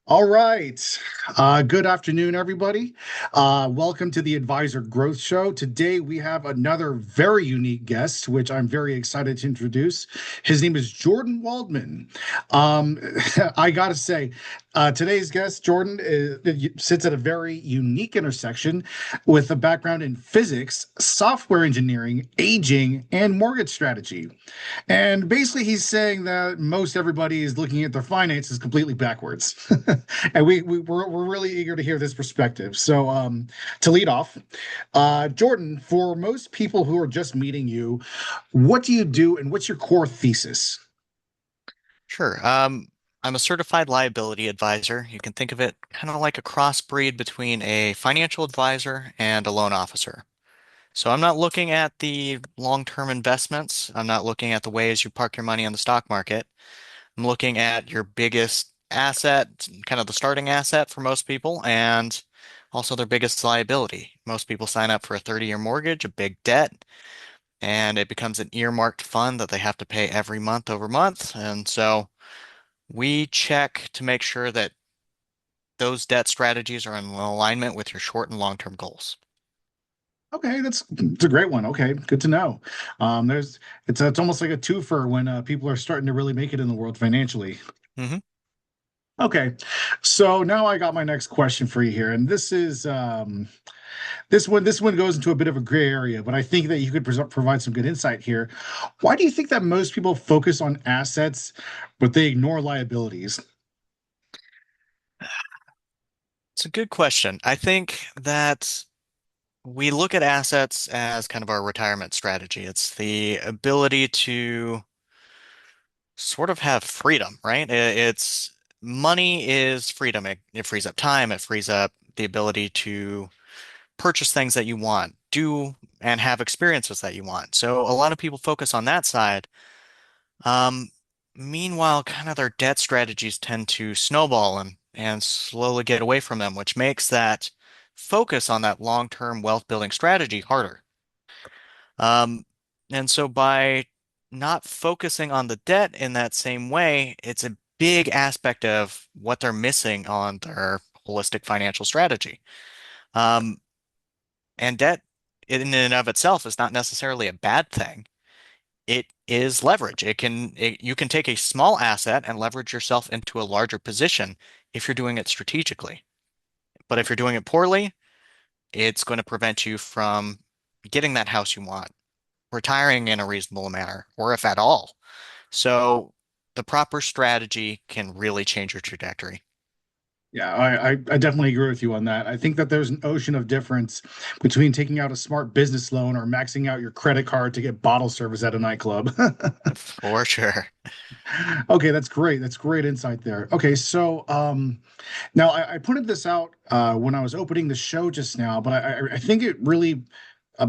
All right. Good afternoon, everybody. Welcome to the Advisor Growth Show. Today, we have another very unique guest, which I'm very excited to introduce. His name is Geordan Waldman. Um, I got to say, today's guest, Jordan, sits at a very unique intersection with a background in physics, software engineering, aging, and mortgage strategy. And basically, he's saying that most everybody is looking at their finances completely backwards. And we're really eager to hear this perspective. So, to lead off, Jordan, for most people who are just meeting you, what do you do and what's your core thesis? Sure. I'm a certified liability advisor. You can think of it kind of like a crossbreed between a financial advisor and a loan officer. So I'm not looking at the long-term investments. I'm not looking at the ways you park your money on the stock market. I'm looking at your biggest asset, kind of the starting asset for most people, and also their biggest liability. Most people sign up for a 30-year mortgage, a big debt, and it becomes an earmarked fund that they have to pay every month over month. And so we check to make sure that those debt strategies are in alignment with your short and long-term goals. Okay, it's a great one. Okay, good to know. There's it's almost like a twofer when people are starting to really make it in the world financially. Hmm. Okay, so now I got my next question for you here, and this one goes into a bit of a gray area, but I think that you could provide some good insight here. Why do you think that most people focus on assets, but they ignore liabilities? It's a good question. I think that we look at assets as kind of our retirement strategy. It's the ability to sort of have freedom, right? It's money is freedom. It frees up time. It frees up the ability to purchase things that you want, do and have experiences that you want. So a lot of people focus on that side. Um, Meanwhile, kind of their debt strategies tend to snowball and slowly get away from them, which makes that focus on that long-term wealth building strategy harder. Um, and so by not focusing on the debt in that same way, it's a big aspect of what they're missing on their holistic financial strategy. Um, and debt in and of itself is not necessarily a bad thing. It is leverage. You can take a small asset and leverage yourself into a larger position if you're doing it strategically. But if you're doing it poorly, it's going to prevent you from getting that house you want, retiring in a reasonable manner, or if at all. So the proper strategy can really change your trajectory. Yeah, I definitely agree with you on that. I think that there's an ocean of difference between taking out a smart business loan or maxing out your credit card to get bottle service at a nightclub. For sure. Okay, that's great. That's great insight there. Okay, so now I pointed this out when I was opening the show just now, but I think it really uh,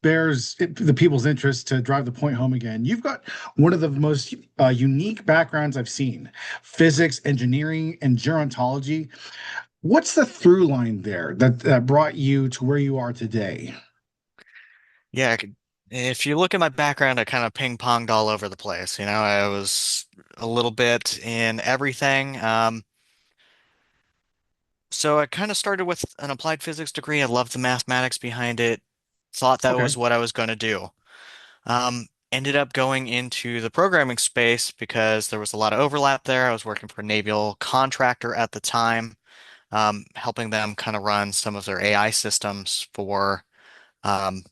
the people's interest to drive the point home again. You've got one of the most unique backgrounds I've seen: physics, engineering, and gerontology. What's the through line there that brought you to where you are today? Yeah, if you look at my background, I kind of ping-ponged all over the place. I was a little bit in everything. So I kind of started with an applied physics degree. I loved the mathematics behind it. Thought that Okay. was what I was going to do. Ended up going into the programming space because there was a lot of overlap there. I was working for a naval contractor at the time, helping them kind of run some of their AI systems for um,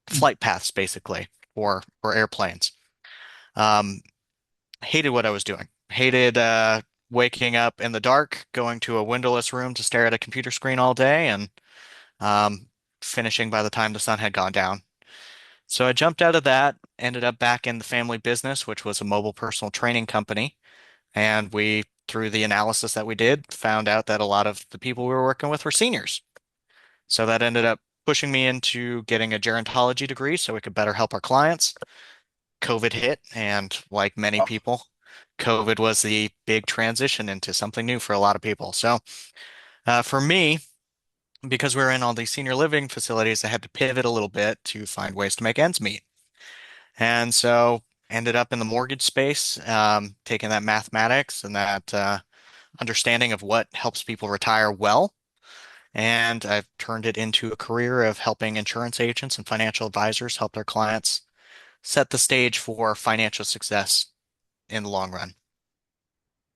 flight paths, basically, for airplanes. Um, Hated what I was doing. Hated waking up in the dark, going to a windowless room to stare at a computer screen all day, and um, finishing by the time the sun had gone down. So I jumped out of that, ended up back in the family business, which was a mobile personal training company. And we, through the analysis that we did, found out that a lot of the people we were working with were seniors. So that ended up pushing me into getting a gerontology degree so we could better help our clients. COVID hit, and like many Oh, people, COVID was the big transition into something new for a lot of people. So for me, because we were in all these senior living facilities, I had to pivot a little bit to find ways to make ends meet. And so ended up in the mortgage space, taking that mathematics and that understanding of what helps people retire well. And I've turned it into a career of helping insurance agents and financial advisors help their clients set the stage for financial success in the long run.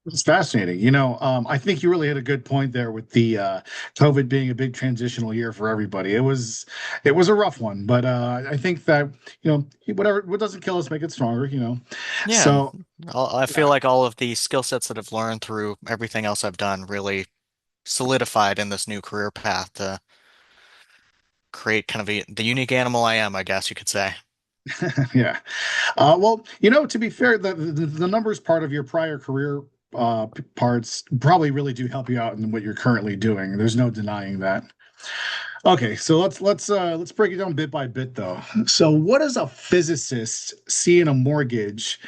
It's fascinating. I think you really hit a good point there with the COVID being a big transitional year for everybody. It was a rough one, but I think that whatever what doesn't kill us make it stronger. Yeah, and So I feel like all of the skill sets that I've learned through everything else I've done really solidified in this new career path to create kind of the unique animal I am, I guess you could say. yeah. Well, to be fair, the numbers part of your prior career parts probably really do help you out in what you're currently doing. There's no denying that. Okay, so let's break it down bit by bit though. So what does a physicist see in a mortgage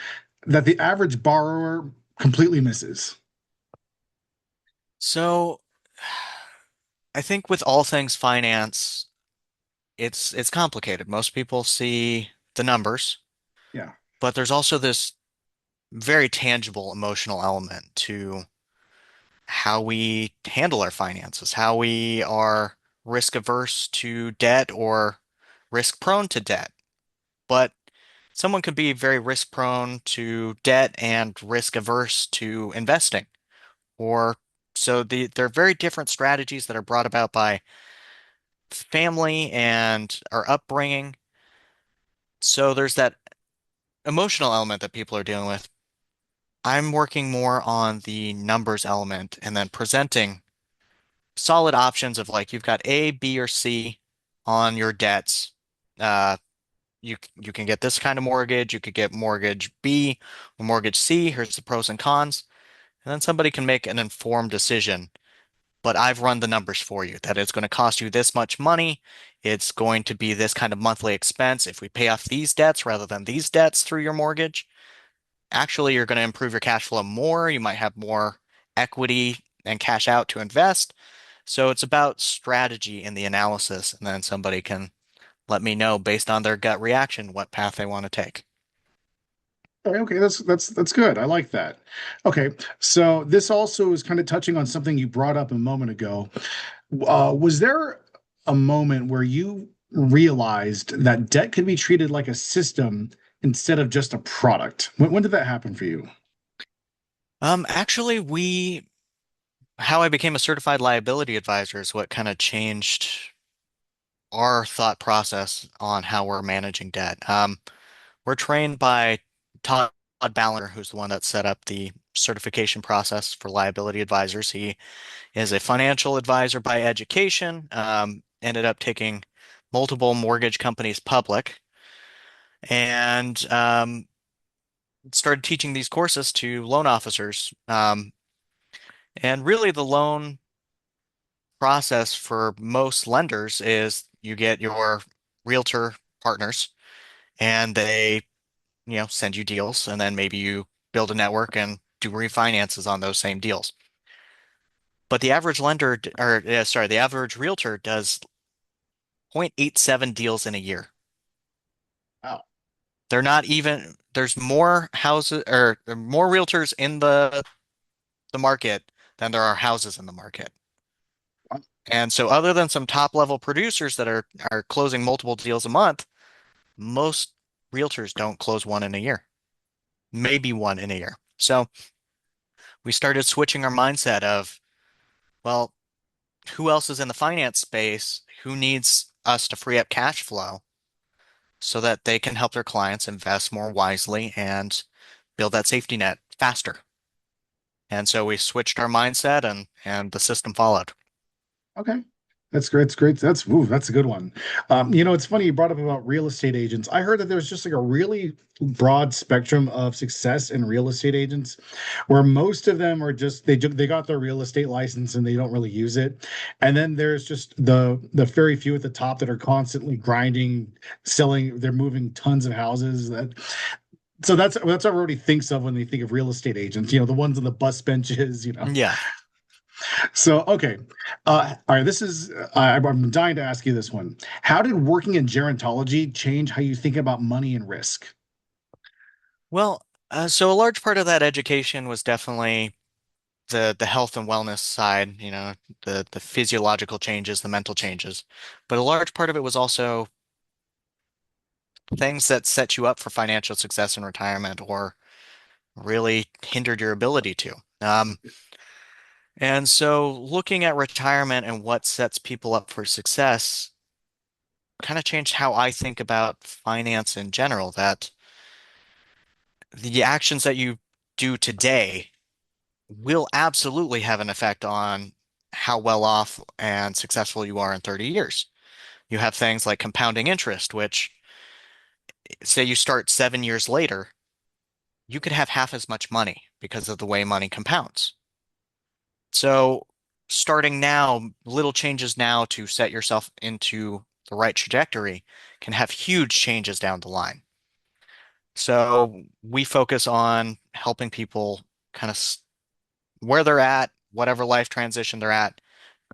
that the average borrower completely misses? So I think with all things finance, it's complicated. Most people see the numbers, Yeah. but there's also this very tangible emotional element to how we handle our finances, how we are risk averse to debt or risk prone to debt. But someone could be very risk prone to debt and risk averse to investing. Or they're very different strategies that are brought about by family and our upbringing. So there's that emotional element that people are dealing with. I'm working more on the numbers element and then presenting solid options of like you've got A, B, or C on your debts. Uh, you can get this kind of mortgage. You could get mortgage B or mortgage C. Here's the pros and cons. And then somebody can make an informed decision. But I've run the numbers for you that it's going to cost you this much money. It's going to be this kind of monthly expense if we pay off these debts rather than these debts through your mortgage. Actually, you're going to improve your cash flow more. You might have more equity and cash out to invest. So it's about strategy in the analysis, and then somebody can let me know based on their gut reaction what path they want to take. Okay, that's good. I like that. Okay, so this also is kind of touching on something you brought up a moment ago. Was there a moment where you realized that debt could be treated like a system instead of just a product? When did that happen for you? Actually, how I became a certified liability advisor is what kind of changed our thought process on how we're managing debt. We're trained by Todd Ballinger, who's the one that set up the certification process for liability advisors. He is a financial advisor by education, ended up taking multiple mortgage companies public, and started teaching these courses to loan officers. And really, the loan process for most lenders is you get your realtor partners, and they, send you deals, and then maybe you build a network and do refinances on those same deals. But the average lender, or sorry, the average realtor does 0.87 deals in a year. Wow. They're not even, there's more houses or there are more realtors in the market than there are houses in the market. And so other than some top level producers that are closing multiple deals a month, most realtors don't close one in a year, maybe one in a year. So we started switching our mindset of, well, who else is in the finance space? Who needs us to free up cash flow so that they can help their clients invest more wisely and build that safety net faster? And so we switched our mindset and the system followed. Okay. That's great. That's great. That's a good one. It's funny you brought up about real estate agents. I heard that there's just like a really broad spectrum of success in real estate agents, where most of them are just they got their real estate license and they don't really use it. And then there's just the very few at the top that are constantly grinding, selling, they're moving tons of houses. That's what everybody thinks of when they think of real estate agents, the ones on the bus benches. Yeah. So, okay. All right. I'm dying to ask you this one. How did working in gerontology change how you think about money and risk? Well, so a large part of that education was definitely the health and wellness side, the physiological changes, the mental changes. But a large part of it was also things that set you up for financial success in retirement or really hindered your ability to. And so looking at retirement and what sets people up for success kind of changed how I think about finance in general, that the actions that you do today will absolutely have an effect on how well off and successful you are in 30 years. You have things like compounding interest, which say you start 7 years later, you could have half as much money because of the way money compounds. So starting now, little changes now to set yourself into the right trajectory can have huge changes down the line. So we focus on helping people kind of where they're at, whatever life transition they're at,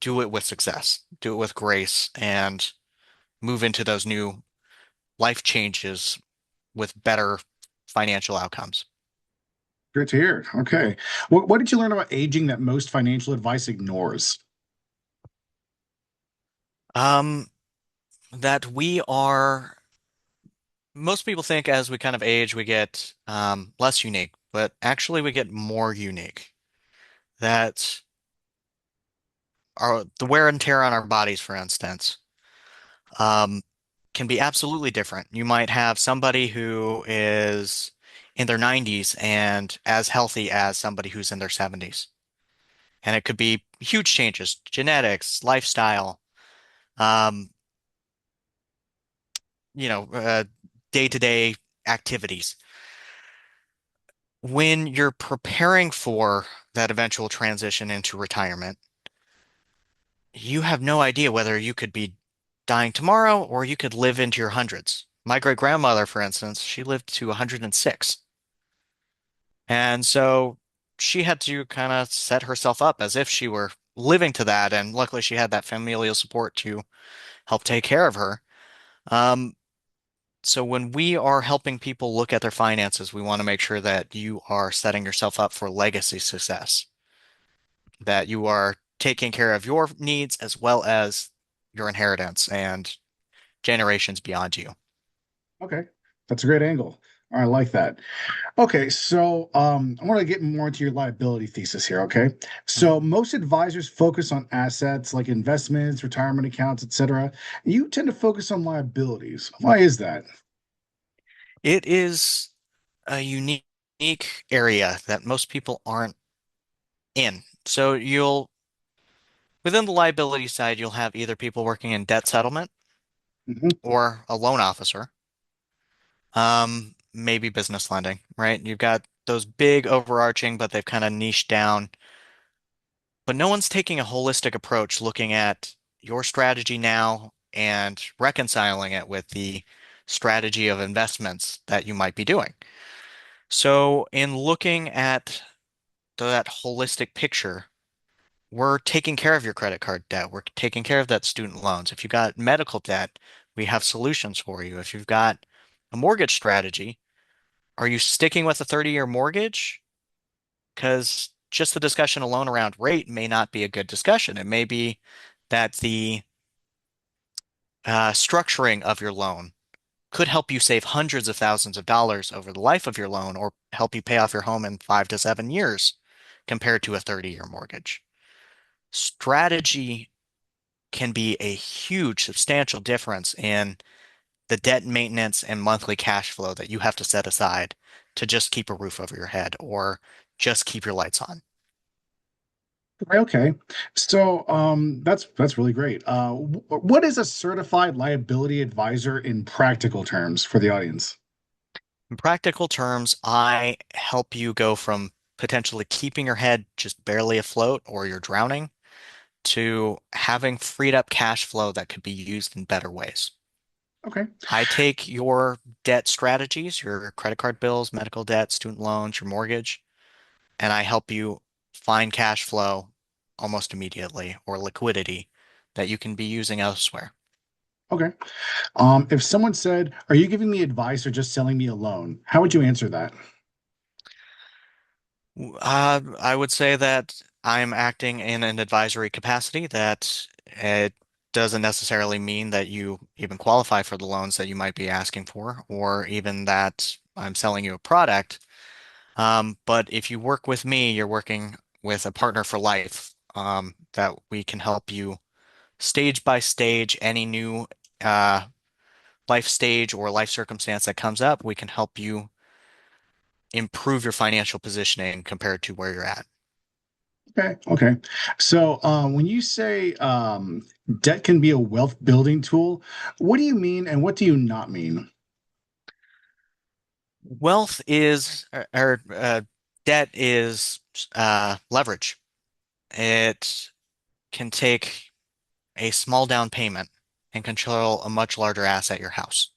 do it with success, do it with grace, and move into those new life changes with better financial outcomes. Good to hear. Okay. What did you learn about aging that most financial advice ignores? Um, that we are, most people think as we kind of age, we get less unique, but actually we get more unique. That the wear and tear on our bodies, for instance, um, can be absolutely different. You might have somebody who is in their 90s and as healthy as somebody who's in their 70s. And it could be huge changes, genetics, lifestyle, um, you know, uh, day-to-day activities. When you're preparing for that eventual transition into retirement, you have no idea whether you could be dying tomorrow or you could live into your hundreds. My great grandmother, for instance, she lived to 106. And so she had to kind of set herself up as if she were living to that. And luckily, she had that familial support to help take care of her. Um, so when we are helping people look at their finances, we want to make sure that you are setting yourself up for legacy success, that you are taking care of your needs as well as your inheritance and generations beyond you. Okay. That's a great angle. I like that. Okay, so I want to get more into your liability thesis here, okay? So Mhm. most advisors focus on assets like investments, retirement accounts, etc. You tend to focus on liabilities. Why is that? It is a unique area that most people aren't in. So within the liability side, you'll have either people working in debt settlement Hmm. or a loan officer, maybe business lending, right? You've got those big overarching, but they've kind of niched down. But no one's taking a holistic approach looking at your strategy now and reconciling it with the strategy of investments that you might be doing. So in looking at that holistic picture, we're taking care of your credit card debt. We're taking care of that student loans. If you've got medical debt, we have solutions for you. If you've got a mortgage strategy, are you sticking with a 30-year mortgage? Because just the discussion alone around rate may not be a good discussion. It may be that the structuring of your loan could help you save hundreds of thousands of dollars over the life of your loan or help you pay off your home in 5 to 7 years compared to a 30-year mortgage. Strategy can be a huge, substantial difference in the debt maintenance and monthly cash flow that you have to set aside to just keep a roof over your head or just keep your lights on. Okay, so that's really great. What is a certified liability advisor in practical terms for the audience? In practical terms, I help you go from potentially keeping your head just barely afloat or you're drowning to having freed up cash flow that could be used in better ways. Okay, I take your debt strategies, your credit card bills, medical debt, student loans, your mortgage, and I help you find cash flow almost immediately or liquidity that you can be using elsewhere. okay. If someone said, "Are you giving me advice or just selling me a loan?" How would you answer that? I would say that I'm acting in an advisory capacity that it doesn't necessarily mean that you even qualify for the loans that you might be asking for, or even that I'm selling you a product. But if you work with me, you're working with a partner for life, that we can help you stage by stage, any new uh, life stage or life circumstance that comes up, we can help you improve your financial positioning compared to where you're at. Okay, okay. So when you say debt can be a wealth building tool, what do you mean and what do you not mean? Wealth is, or debt is leverage. It can take a small down payment and control a much larger asset, your house.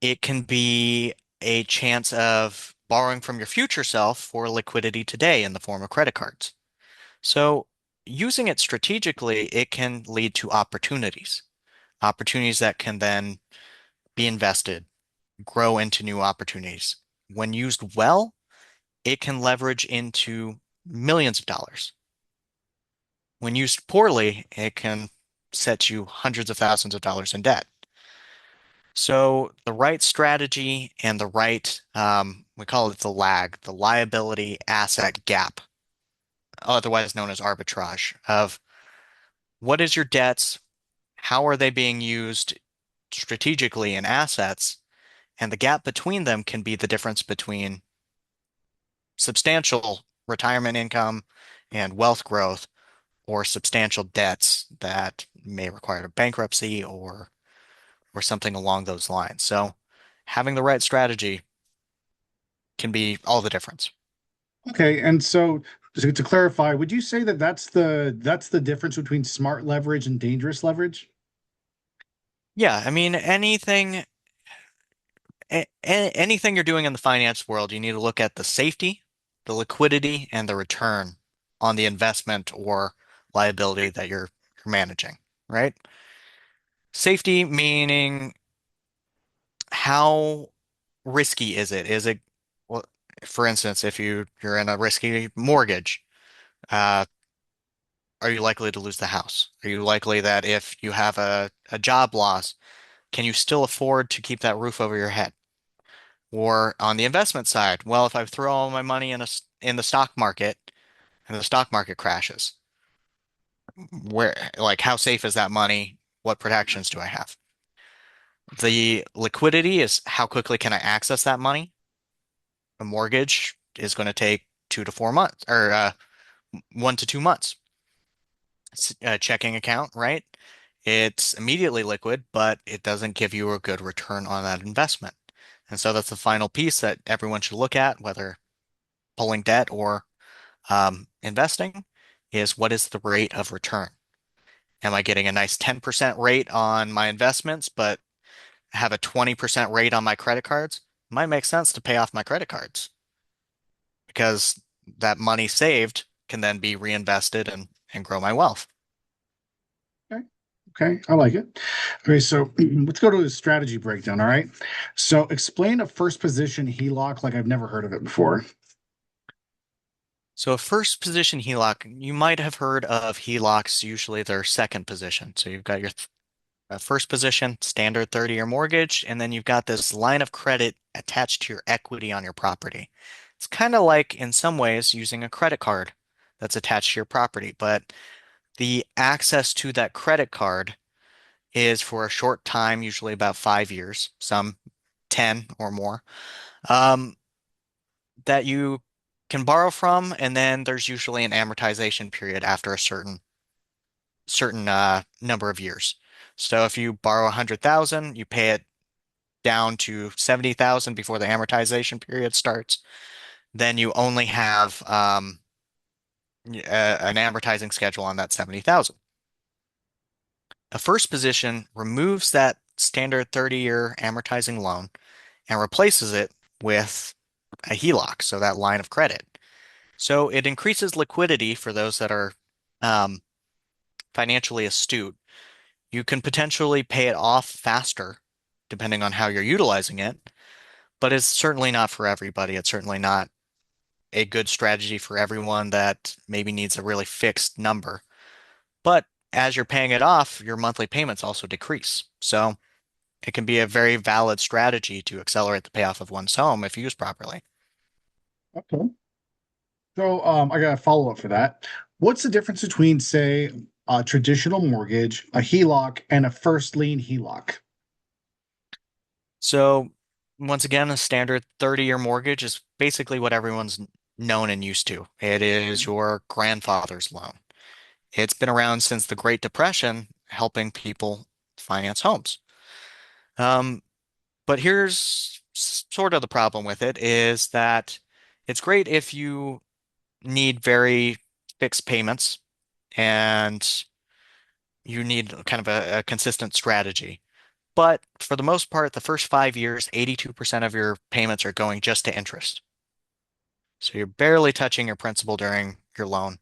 It can be a chance of borrowing from your future self for liquidity today in the form of credit cards. So, using it strategically, it can lead to opportunities, opportunities that can then be invested, grow into new opportunities. When used well, it can leverage into millions of dollars. When used poorly, it can set you hundreds of thousands of dollars in debt. So the right strategy and the right, we call it the lag, the liability asset gap, otherwise known as arbitrage, of what is your debts, how are they being used strategically in assets, and the gap between them can be the difference between substantial retirement income and wealth growth or substantial debts that may require a bankruptcy or something along those lines. So having the right strategy can be all the difference. Okay, and so to clarify, would you say that that's the difference between smart leverage and dangerous leverage? Yeah, I mean anything you're doing in the finance world, you need to look at the safety, the liquidity, and the return on the investment or liability that you're managing, right? Safety meaning how risky is it? Is it, well, for instance, if you're in a risky mortgage, uh, are you likely to lose the house? Are you likely that if you have a job loss, can you still afford to keep that roof over your head? Or on the investment side, well, if I throw all my money in the stock market and the stock market crashes, where like how safe is that money? What protections do I have? The liquidity is how quickly can I access that money? A mortgage is going to take 2 to 4 months or 1 to 2 months. A checking account, right? It's immediately liquid, but it doesn't give you a good return on that investment. And so that's the final piece that everyone should look at, whether pulling debt or investing, is what is the rate of return? Am I getting a nice 10% rate on my investments, but have a 20% rate on my credit cards? It might make sense to pay off my credit cards because that money saved can then be reinvested and grow my wealth. Okay, okay, I like it. Okay, so let's go to the strategy breakdown. All right. So explain a first position HELOC like I've never heard of it before. So a first position HELOC, you might have heard of HELOCs, usually their second position. So you've got your first position, standard 30-year mortgage, and then you've got this line of credit attached to your equity on your property. It's kind of like, in some ways, using a credit card that's attached to your property, but the access to that credit card is for a short time, usually about 5 years, some 10 or more, um, that you can borrow from, and then there's usually an amortization period after a certain number of years. So if you borrow 100,000, you pay it down to 70,000 before the amortization period starts. Then you only have an amortizing schedule on that 70,000. A first position removes that standard 30-year amortizing loan and replaces it with a HELOC, so that line of credit. So it increases liquidity for those that are um, financially astute. You can potentially pay it off faster, depending on how you're utilizing it, but it's certainly not for everybody. It's certainly not. a good strategy for everyone that maybe needs a really fixed number. But as you're paying it off, your monthly payments also decrease. So it can be a very valid strategy to accelerate the payoff of one's home if used properly. Okay. So I got a follow-up for that. What's the difference between, say, a traditional mortgage, a HELOC, and a first lien HELOC? So once again, a standard 30-year mortgage is basically what everyone's known and used to. It is your grandfather's loan. It's been around since the Great Depression, helping people finance homes. Um, but here's sort of the problem with it is that it's great if you need very fixed payments and you need kind of a consistent strategy. But for the most part, the first 5 years, 82% of your payments are going just to interest. So you're barely touching your principal during your loan.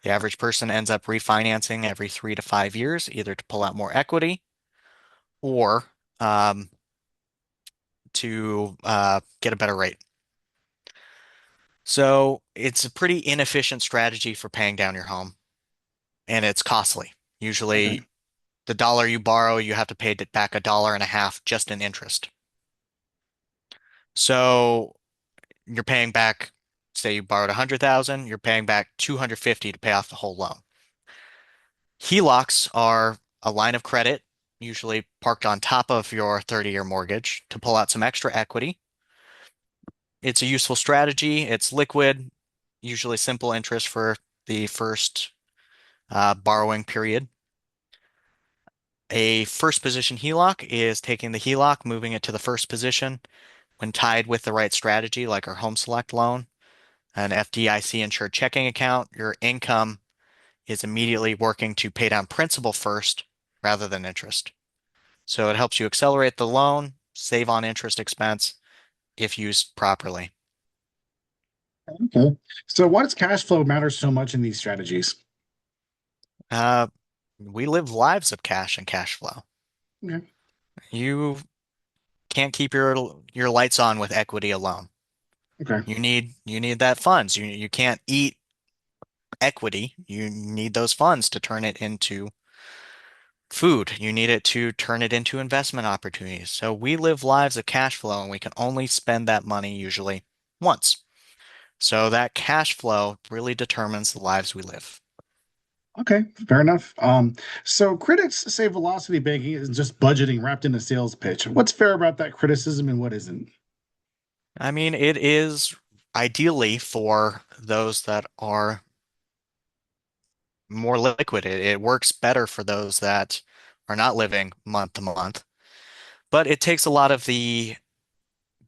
The average person ends up refinancing every 3 to 5 years, either to pull out more equity or to get a better rate. So it's a pretty inefficient strategy for paying down your home, and it's costly. Okay. Usually, the dollar you borrow, you have to pay it back $1.50 just in interest. So you're paying back, say you borrowed 100,000, you're paying back 250 to pay off the whole loan. HELOCs are a line of credit, usually parked on top of your 30-year mortgage to pull out some extra equity. It's a useful strategy. It's liquid, usually simple interest for the first borrowing period. A first position HELOC is taking the HELOC, moving it to the first position when tied with the right strategy, like our Home Select loan, an FDIC insured checking account. Your income is immediately working to pay down principal first rather than interest. So it helps you accelerate the loan, save on interest expense if used properly. Okay. So why does cash flow matter so much in these strategies? Uh, we live lives of cash and cash flow. Okay. You can't keep your lights on with equity alone. Okay. You need that funds. You can't eat equity. You need those funds to turn it into food. You need it to turn it into investment opportunities. So we live lives of cash flow and we can only spend that money usually once. So that cash flow really determines the lives we live. Okay, fair enough. So critics say velocity banking is just budgeting wrapped in a sales pitch. What's fair about that criticism and what isn't? I mean, it is ideally for those that are more liquid. It works better for those that are not living month to month, but it takes a lot of the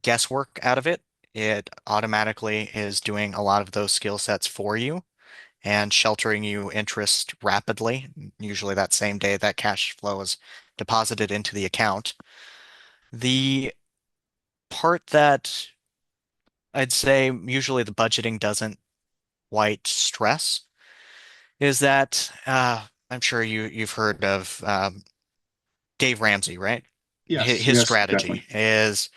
guesswork out of it. It automatically is doing a lot of those skill sets for you and sheltering you interest rapidly, usually that same day that cash flow is deposited into the account. The part that I'd say usually the budgeting doesn't quite stress is that I'm sure you've heard of Dave Ramsey, right? Yes, His yes, strategy definitely. is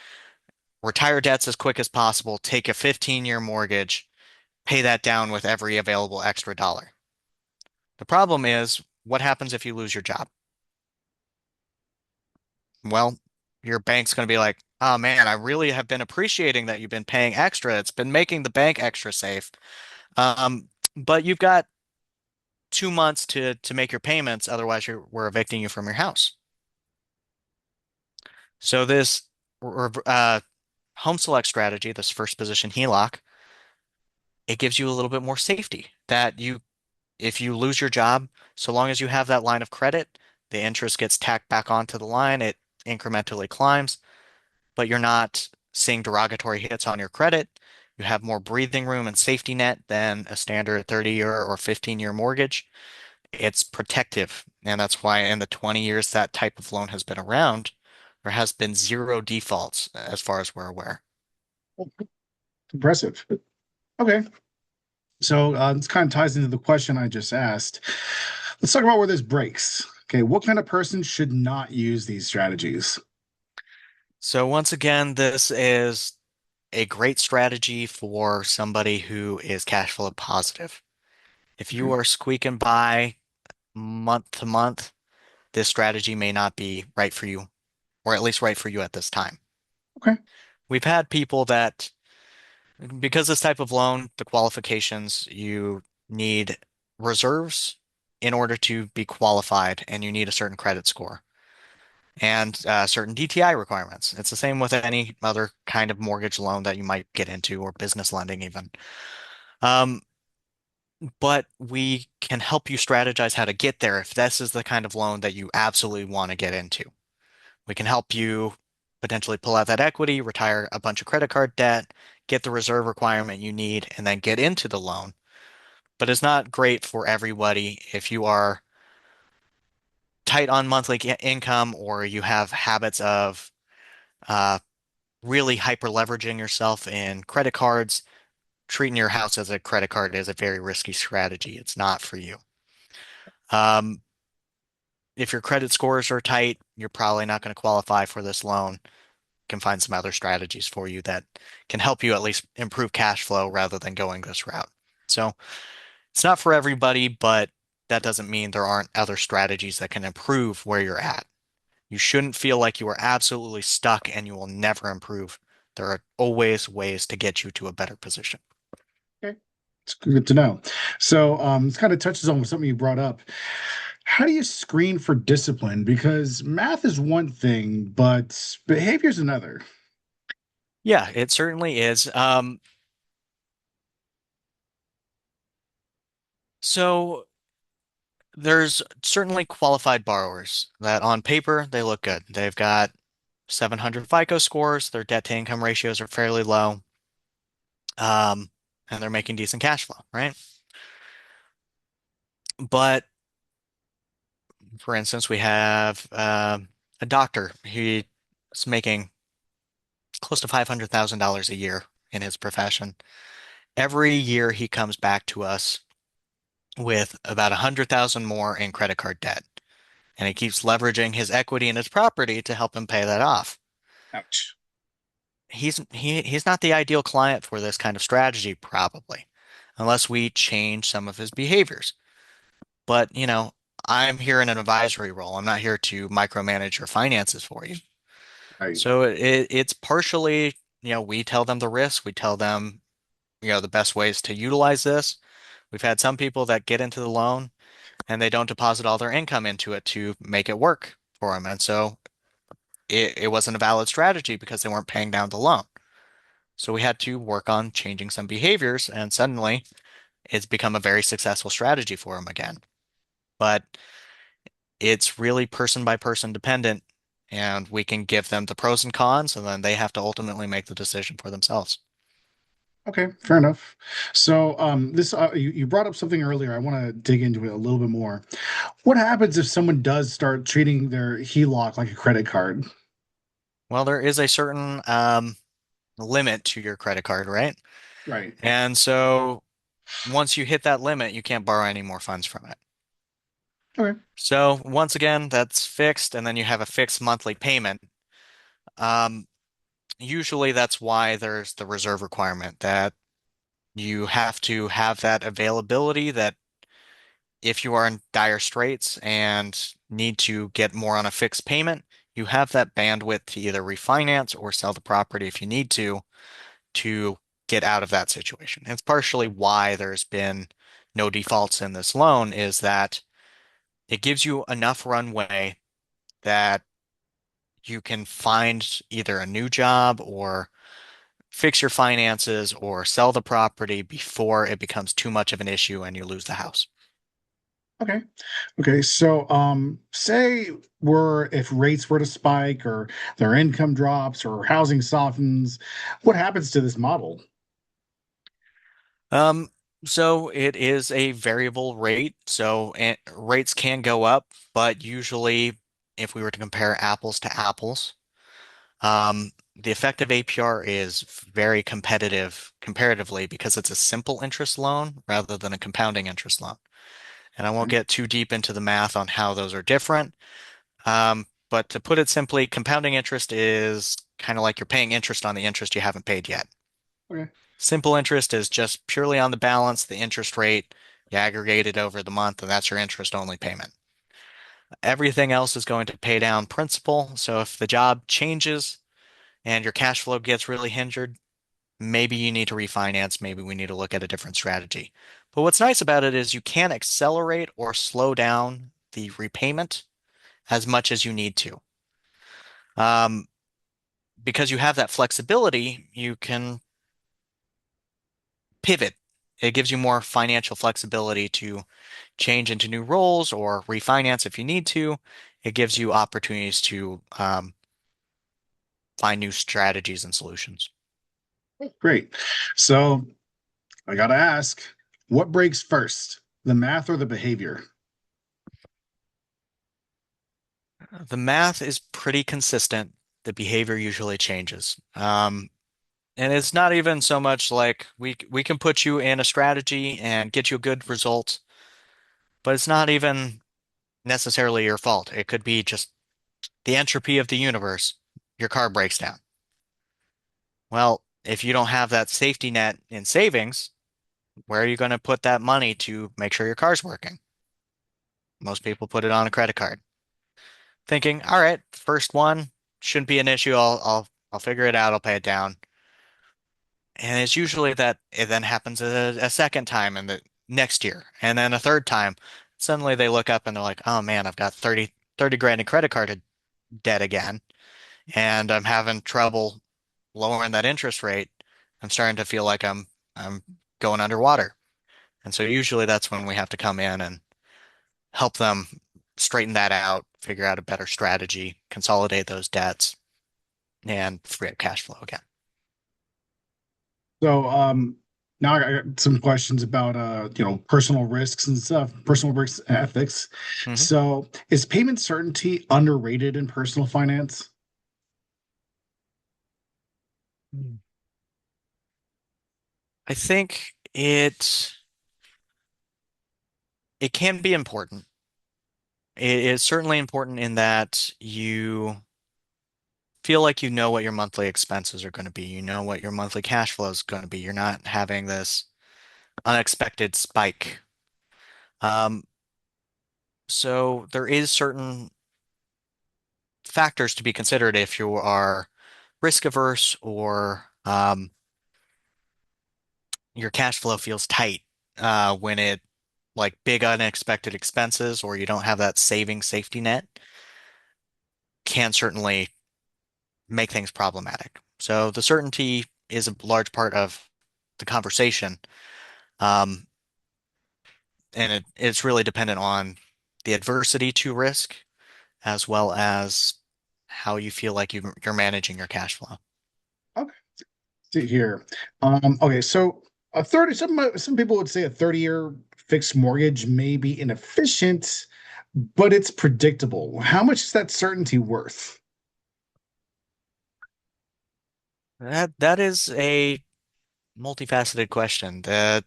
retire debts as quick as possible, take a 15-year mortgage, pay that down with every available extra dollar. The problem is, what happens if you lose your job? Well, your bank's going to be like, oh man, I really have been appreciating that you've been paying extra. It's been making the bank extra safe. Um, but you've got 2 months to make your payments, otherwise we're evicting you from your house. So this home select strategy, this first position HELOC, it gives you a little bit more safety that if you lose your job, so long as you have that line of credit, the interest gets tacked back onto the line, it incrementally climbs, but you're not seeing derogatory hits on your credit. You have more breathing room and safety net than a standard 30-year or 15-year mortgage. It's protective, and that's why in the 20 years that type of loan has been around, there has been zero defaults as far as we're aware. Impressive. Okay. So this kind of ties into the question I just asked. Let's talk about where this breaks. Okay, what kind of person should not use these strategies? So once again, this is a great strategy for somebody who is cash flow positive. If you Okay. are squeaking by month to month, this strategy may not be right for you, or at least right for you at this time. Okay. We've had people that, because this type of loan, the qualifications, you need reserves in order to be qualified, and you need a certain credit score and certain DTI requirements. It's the same with any other kind of mortgage loan that you might get into, or business lending even. Um, but we can help you strategize how to get there if this is the kind of loan that you absolutely want to get into. We can help you potentially pull out that equity, retire a bunch of credit card debt, get the reserve requirement you need, and then get into the loan. But it's not great for everybody if you are tight on monthly income, or you have habits of uh, really hyper leveraging yourself in credit cards. Treating your house as a credit card is a very risky strategy. It's not for you. Um, if your credit scores are tight, you're probably not going to qualify for this loan. Can find some other strategies for you that can help you at least improve cash flow rather than going this route. So it's not for everybody, but that doesn't mean there aren't other strategies that can improve where you're at. You shouldn't feel like you are absolutely stuck and you will never improve. There are always ways to get you to a better position. Okay. It's good to know. So, this kind of touches on something you brought up. How do you screen for discipline? Because math is one thing, but behavior is another. Yeah, it certainly is. So there's certainly qualified borrowers that on paper they look good. They've got 700 FICO scores, their debt to income ratios are fairly low, um, and they're making decent cash flow, right? But for instance, we have a doctor. He's making close to $500,000 a year in his profession. Every year he comes back to us with about 100,000 more in credit card debt, and he keeps leveraging his equity in his property to help him pay that off. Ouch. He's not the ideal client for this kind of strategy, probably, unless we change some of his behaviors. But, I'm here in an advisory role. I'm not here to micromanage your finances for you. Right. So it's partially, we tell them the risks, we tell them, the best ways to utilize this. We've had some people that get into the loan and they don't deposit all their income into it to make it work for them. And so it wasn't a valid strategy because they weren't paying down the loan. So we had to work on changing some behaviors, and suddenly it's become a very successful strategy for them again. But it's really person by person dependent, and we can give them the pros and cons, and then they have to ultimately make the decision for themselves. Okay, fair enough. So, this you brought up something earlier. I want to dig into it a little bit more. What happens if someone does start treating their HELOC like a credit card? Well, there is a certain limit to your credit card, right? Right. And so once you hit that limit, you can't borrow any more funds from it. Okay. So once again, that's fixed, and then you have a fixed monthly payment. Um, Usually that's why there's the reserve requirement that you have to have that availability that if you are in dire straits and need to get more on a fixed payment, you have that bandwidth to either refinance or sell the property if you need to get out of that situation. It's partially why there's been no defaults in this loan is that it gives you enough runway that you can find either a new job or fix your finances or sell the property before it becomes too much of an issue and you lose the house. Okay. Okay. So, say we're if rates were to spike or their income drops or housing softens, what happens to this model? Um, so it is a variable rate, so rates can go up, but usually if we were to compare apples to apples, the effective APR is very competitive comparatively because it's a simple interest loan rather than a compounding interest loan. And I won't Okay. get too deep into the math on how those are different. But to put it simply, compounding interest is kind of like you're paying interest on the interest you haven't paid yet. Okay. Simple interest is just purely on the balance, the interest rate, you aggregate it over the month, and that's your interest only payment. Everything else is going to pay down principal. So if the job changes and your cash flow gets really hindered, maybe you need to refinance. Maybe we need to look at a different strategy. But what's nice about it is you can accelerate or slow down the repayment as much as you need to. Um, because you have that flexibility, you can pivot. It gives you more financial flexibility to change into new roles or refinance if you need to. It gives you opportunities to find new strategies and solutions. Great. So I got to ask, what breaks first, the math or the behavior? The math is pretty consistent. The behavior usually changes. And it's not even so much like we can put you in a strategy and get you a good result, but it's not even necessarily your fault. It could be just the entropy of the universe. Your car breaks down. Well, if you don't have that safety net in savings, where are you going to put that money to make sure your car's working? Most people put it on a credit card, thinking, all right, first one shouldn't be an issue. I'll figure it out. I'll pay it down. And it's usually that it then happens a second time in the next year, and then a third time. Suddenly they look up and they're like, oh man, I've got 30 grand in credit card debt again, and I'm having trouble lowering that interest rate. I'm starting to feel like I'm going underwater. And so usually that's when we have to come in and help them straighten that out, figure out a better strategy, consolidate those debts, and free up cash flow again. So now I got some questions about personal risks and stuff, personal risks and ethics. hmm So is payment certainty underrated in personal finance? I think it can be important. It is certainly important in that you feel like you know what your monthly expenses are going to be. You know what your monthly cash flow is going to be. You're not having this unexpected spike. Um, so there is certain factors to be considered if you are risk averse or your cash flow feels tight when it like big unexpected expenses or you don't have that saving safety net can certainly make things problematic. So the certainty is a large part of the conversation. Um, and it's really dependent on the adversity to risk as well as how you feel like you're managing your cash flow. Okay, see here. Okay, so a 30, some people would say a 30-year fixed mortgage may be inefficient, but it's predictable. How much is that certainty worth? That is a multifaceted question. The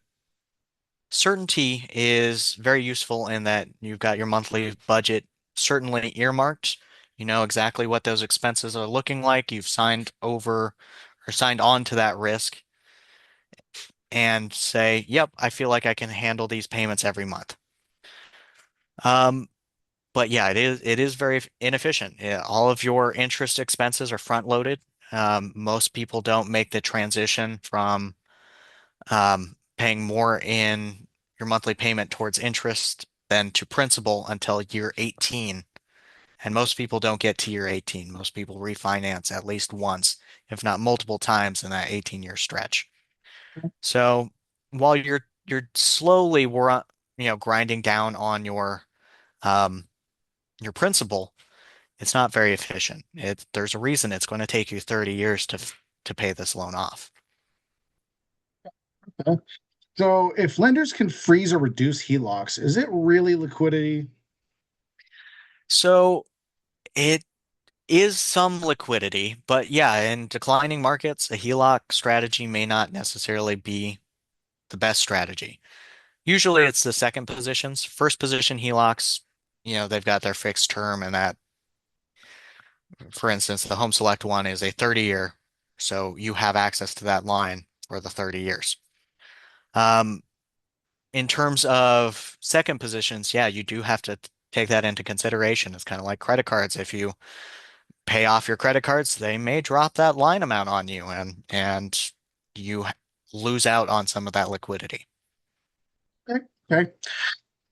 certainty is very useful in that you've got your monthly budget certainly earmarked. You know exactly what those expenses are looking like. You've signed over or signed on to that risk and say, yep, I feel like I can handle these payments every month. Um, but yeah, it is very inefficient. Yeah, all of your interest expenses are front loaded. Most people don't make the transition from paying more in your monthly payment towards interest than to principal until year 18. And most people don't get to year 18. Most people refinance at least once, if not multiple times in that 18-year stretch. So while you're slowly grinding down on um, your principal, it's not very efficient. There's a reason it's going to take you 30 years to pay this loan off. Okay. So if lenders can freeze or reduce HELOCs, is it really liquidity? So it is some liquidity, but yeah, in declining markets, a HELOC strategy may not necessarily be the best strategy. Usually it's the second positions. First position HELOCs, they've got their fixed term and that, for instance, the Home Select one is a 30-year, so you have access to that line for the 30 years. Um, in terms of second positions, yeah, you do have to take that into consideration. It's kind of like credit cards. If you pay off your credit cards, they may drop that line amount on you and you lose out on some of that liquidity. Okay. Okay.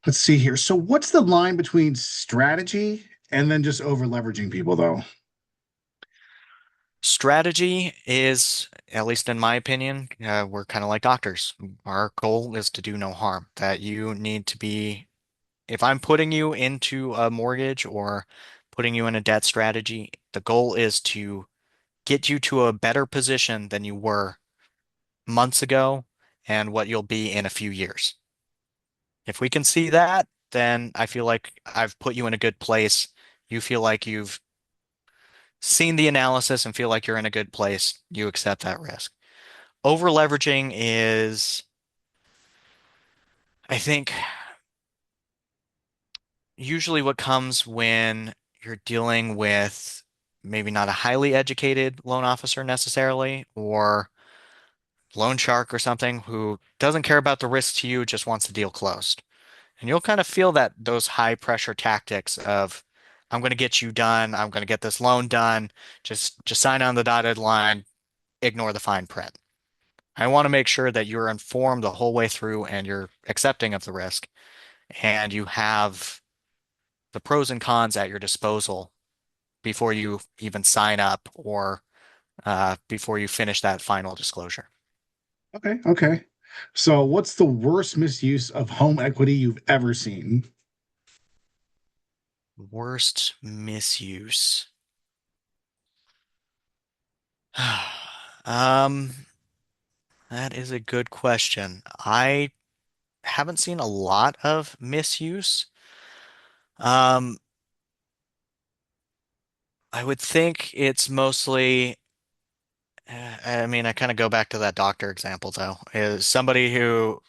Let's see here. So, what's the line between strategy and then just over leveraging people, though? Strategy is, at least in my opinion, we're kind of like doctors. Our goal is to do no harm. That you need to be, if I'm putting you into a mortgage or putting you in a debt strategy, the goal is to get you to a better position than you were months ago and what you'll be in a few years. If we can see that, then I feel like I've put you in a good place. You feel like you've seen the analysis and feel like you're in a good place. You accept that risk. Over leveraging is, I think, usually what comes when you're dealing with maybe not a highly educated loan officer necessarily, or loan shark or something who doesn't care about the risk to you, just wants the deal closed. And you'll kind of feel that those high pressure tactics of, I'm going to get you done, I'm going to get this loan done, just sign on the dotted line, ignore the fine print. I want to make sure that you're informed the whole way through and you're accepting of the risk and you have the pros and cons at your disposal before you even sign up or before you finish that final disclosure. Okay. Okay. So, what's the worst misuse of home equity you've ever seen? Worst misuse. Um, that is a good question. I haven't seen a lot of misuse. Um, I would think it's mostly, I mean, I kind of go back to that doctor example though, is somebody who,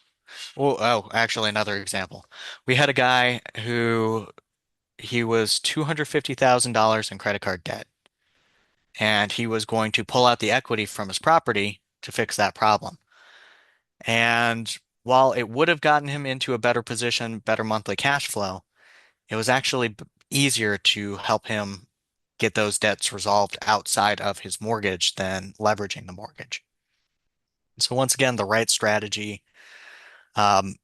actually another example. We had a guy who he was $250,000 in credit card debt, and he was going to pull out the equity from his property to fix that problem. And while it would have gotten him into a better position, better monthly cash flow, it was actually easier to help him get those debts resolved outside of his mortgage than leveraging the mortgage. So once again, the right strategy, um,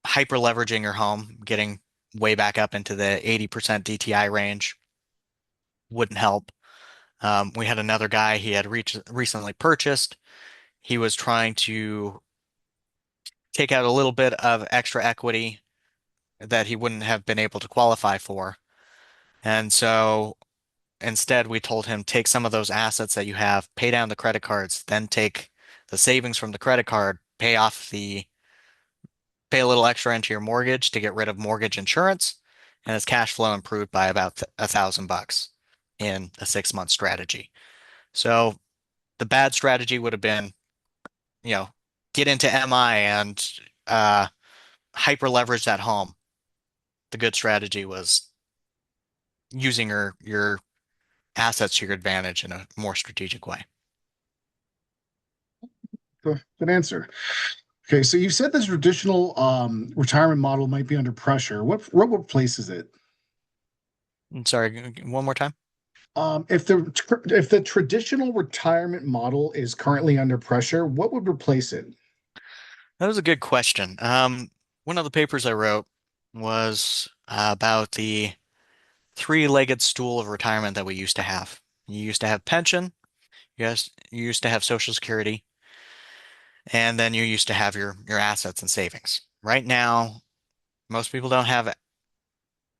hyper leveraging your home, getting way back up into the 80% DTI range wouldn't help. We had another guy he had recently purchased. He was trying to take out a little bit of extra equity that he wouldn't have been able to qualify for. And so instead, we told him take some of those assets that you have, pay down the credit cards, then take the savings from the credit card, pay a little extra into your mortgage to get rid of mortgage insurance, and his cash flow improved by about $1,000 in a 6 month strategy. So the bad strategy would have been, you know, get into MI and uh, hyper leverage that home. The good strategy was using your assets to your advantage in a more strategic way. Good answer. Okay, so you said this traditional retirement model might be under pressure. What replaces it? Sorry, one more time. If the traditional retirement model is currently under pressure, what would replace it? That was a good question. One of the papers I wrote was about the three-legged stool of retirement that we used to have. You used to have pension, yes, you used to have Social Security, and then you used to have your assets and savings. Right now, most people don't have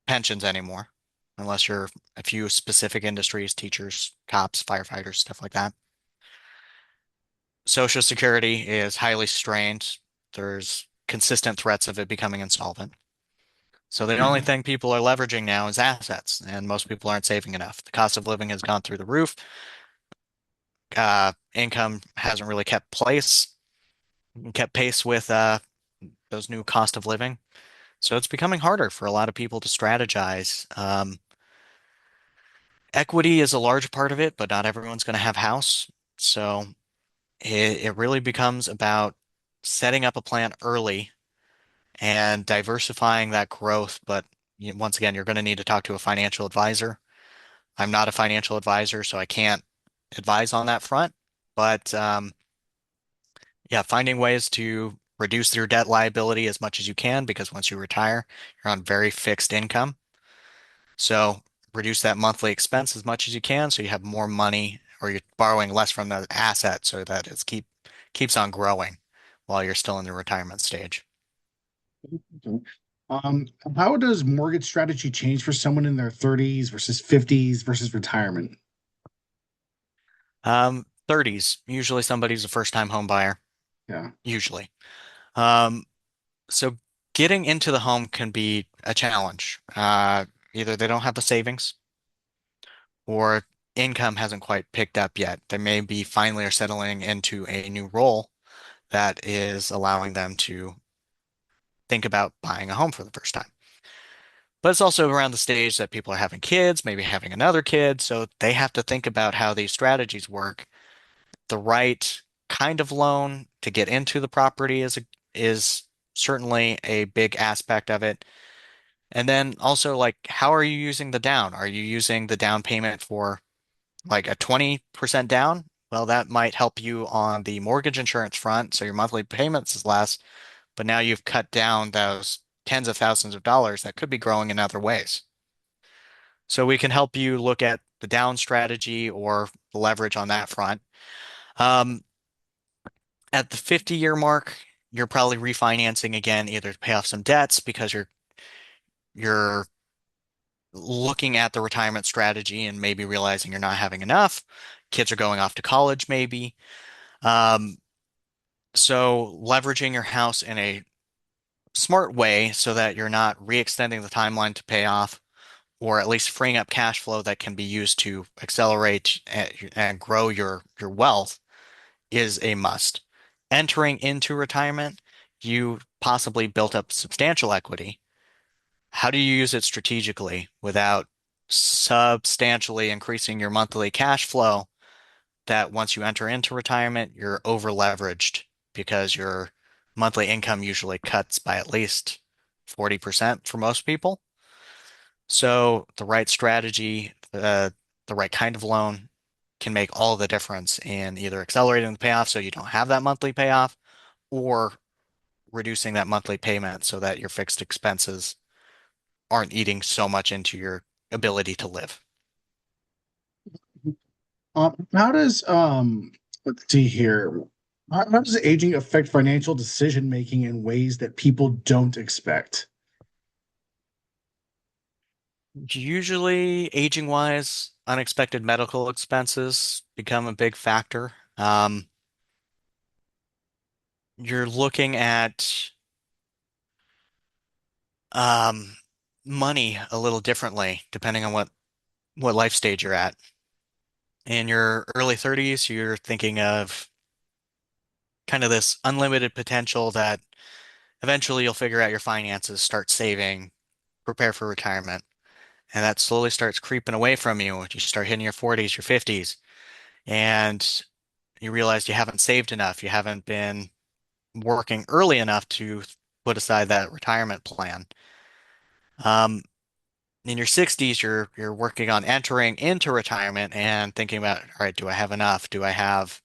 pensions anymore, unless you're a few specific industries, teachers, cops, firefighters, stuff like that. Social Security is highly strained. There's consistent threats of it becoming insolvent. So the only thing people are leveraging now is assets, and most people aren't saving enough. The cost of living has gone through the roof. Income hasn't really kept pace with those new cost of living. So it's becoming harder for a lot of people to strategize. Equity is a large part of it, but not everyone's going to have house. So it really becomes about setting up a plan early and diversifying that growth. But once again, you're going to need to talk to a financial advisor. I'm not a financial advisor, so I can't advise on that front. But yeah, finding ways to reduce your debt liability as much as you can because once you retire, you're on very fixed income. So reduce that monthly expense as much as you can so you have more money or you're borrowing less from the asset so that keeps on growing while you're still in the retirement stage. Okay. Um, how does mortgage strategy change for someone in their 30s versus 50s versus retirement? 30s, usually somebody's a first-time home buyer, Yeah. usually. Um, so getting into the home can be a challenge. Either they don't have the savings or income hasn't quite picked up yet. They may be finally are settling into a new role that is allowing them to think about buying a home for the first time. But it's also around the stage that people are having kids, maybe having another kid, so they have to think about how these strategies work. The right kind of loan to get into the property is certainly a big aspect of it. And then also like how are you using the down? Are you using the down payment for like a 20% down? Well, that might help you on the mortgage insurance front, so your monthly payments is less, but now you've cut down those tens of thousands of dollars that could be growing in other ways. So we can help you look at the down strategy or the leverage on that front. Um, at the 50-year mark, you're probably refinancing again, either to pay off some debts because you're looking at the retirement strategy and maybe realizing you're not having enough. Kids are going off to college, maybe. Um, so leveraging your house in a smart way so that you're not re-extending the timeline to pay off, or at least freeing up cash flow that can be used to accelerate and grow your wealth is a must. Entering into retirement, you possibly built up substantial equity. How do you use it strategically without substantially increasing your monthly cash flow that once you enter into retirement, you're over leveraged because your monthly income usually cuts by at least 40% for most people. So the right strategy, the right kind of loan can make all the difference in either accelerating the payoff so you don't have that monthly payoff or reducing that monthly payment so that your fixed expenses aren't eating so much into your ability to live. How does let's see here. How does aging affect financial decision making in ways that people don't expect? Usually, aging wise, unexpected medical expenses become a big factor. You're looking at um, money a little differently depending on what life stage you're at. In your early 30s, you're thinking of kind of this unlimited potential that eventually you'll figure out your finances, start saving, prepare for retirement. And that slowly starts creeping away from you. You start hitting your 40s, your 50s, and you realize you haven't saved enough. You haven't been working early enough to put aside that retirement plan. Um, in your 60s, you're working on entering into retirement and thinking about, all right, do I have enough? Do I have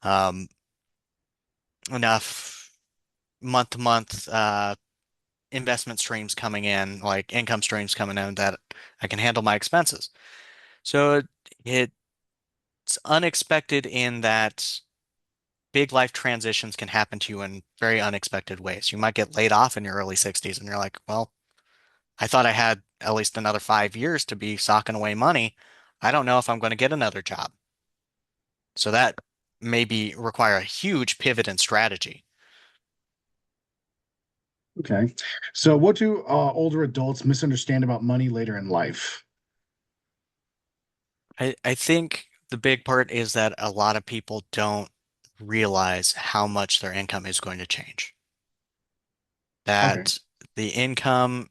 um, enough month to month investment streams coming in, like income streams coming in that I can handle my expenses? So it's unexpected in that big life transitions can happen to you in very unexpected ways. You might get laid off in your early 60s and you're like, well, I thought I had at least another 5 years to be socking away money. I don't know if I'm going to get another job. So that maybe require a huge pivot in strategy. Okay. So what do older adults misunderstand about money later in life? I think the big part is that a lot of people don't realize how much their income is going to change. Okay. That the income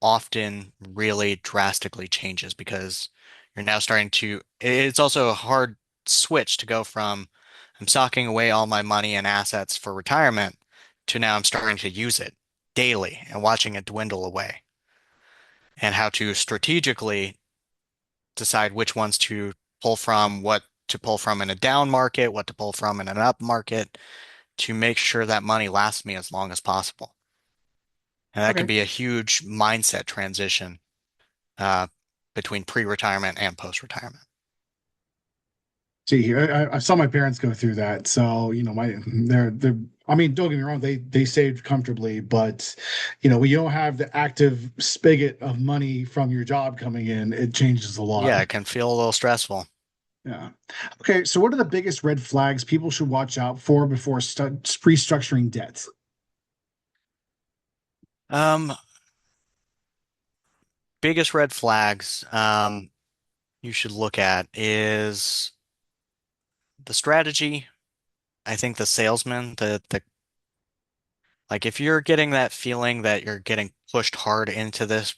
often really drastically changes because you're now starting to, it's also a hard switch to go from I'm socking away all my money and assets for retirement to now I'm starting to use it daily and watching it dwindle away, and how to strategically decide which ones to pull from, what to pull from in a down market, what to pull from in an up market to make sure that money lasts me as long as possible. And that can Okay. be a huge mindset transition uh, between pre-retirement and post-retirement. See here, I saw my parents go through that. So, they're, I mean, don't get me wrong, they saved comfortably, but when you don't have the active spigot of money from your job coming in, it changes a Yeah, lot. it can feel a little stressful. Yeah. Okay, so what are the biggest red flags people should watch out for before restructuring debt? Um, Biggest red flags you should look at is the strategy. I think the salesman, the like if you're getting that feeling that you're getting pushed hard into this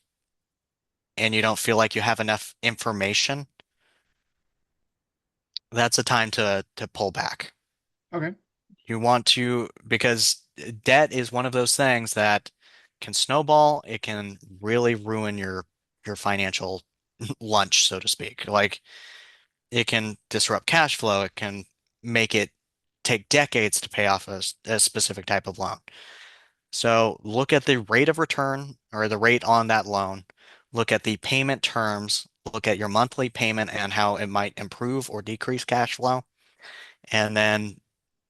and you don't feel like you have enough information, that's a time to pull back. Okay. You want to, because debt is one of those things that can snowball. It can really ruin your financial lunch, so to speak. Like it can disrupt cash flow. It can make it take decades to pay off a specific type of loan. So look at the rate of return or the rate on that loan. Look at the payment terms. Look at your monthly payment and how it might improve or decrease cash flow. And then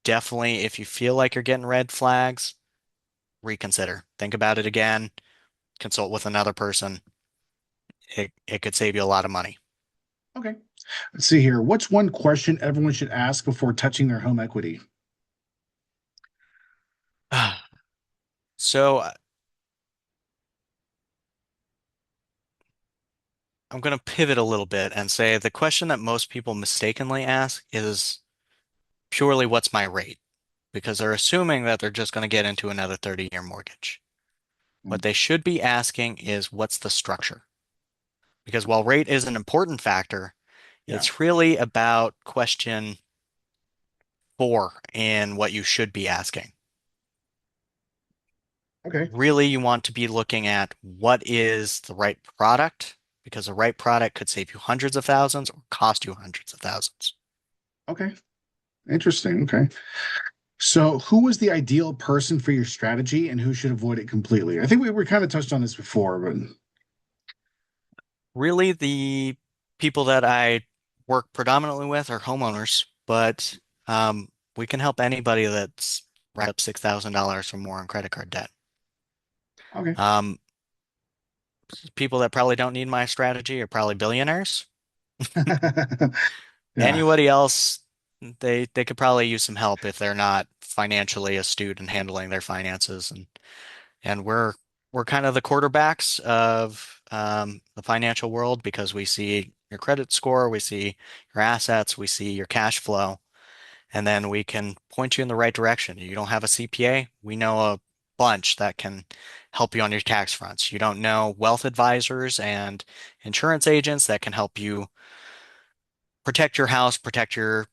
definitely, if you feel like you're getting red flags, reconsider. Think about it again. Consult with another person. It could save you a lot of money. Okay. Let's see here. What's one question everyone should ask before touching their home equity? So I'm going to pivot a little bit and say the question that most people mistakenly ask is purely what's my rate? Because they're assuming that they're just going to get into another 30-year mortgage. What Mm, they should be asking is what's the structure? Because while rate is an important factor, yeah. it's really about question four in what you should be asking. Okay. Really, you want to be looking at what is the right product, because the right product could save you hundreds of thousands or cost you hundreds of thousands. Okay. Interesting. Okay. So, who is the ideal person for your strategy and who should avoid it completely? I think we were kind of touched on this before, but Really, the people that I work predominantly with are homeowners, but we can help anybody that's right up $6,000 or more in credit card debt. okay. Um, People that probably don't need my strategy are probably billionaires. Yeah. Anybody else, they could probably use some help if they're not financially astute in handling their finances, and we're kind of the quarterbacks of the financial world because we see your credit score, we see your assets, we see your cash flow, and then we can point you in the right direction. You don't have a CPA, we know a bunch that can help you on your tax fronts. You don't know wealth advisors and insurance agents that can help you protect your house, protect your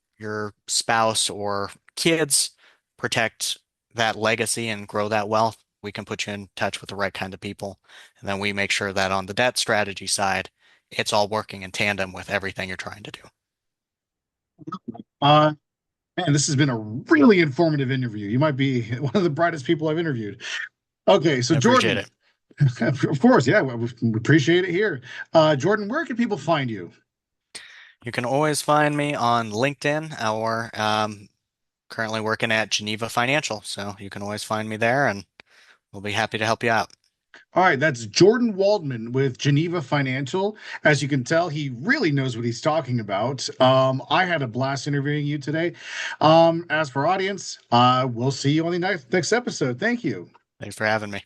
spouse or kids, protect that legacy and grow that wealth. We can put you in touch with the right kind of people. And then we make sure that on the debt strategy side, it's all working in tandem with everything you're trying to do. Uh, Man, this has been a really informative interview. You might be one of the brightest people I've interviewed. Okay, so I appreciate Jordan, it. of course, yeah, we appreciate it here. Jordan, where can people find you? You can always find me on LinkedIn or currently working at Geneva Financial. So you can always find me there and we'll be happy to help you out. All right, that's Jordan Waldman with Geneva Financial. As you can tell, he really knows what he's talking about. I had a blast interviewing you today. As for audience, we'll see you on the next episode. Thank you. Thanks for having me.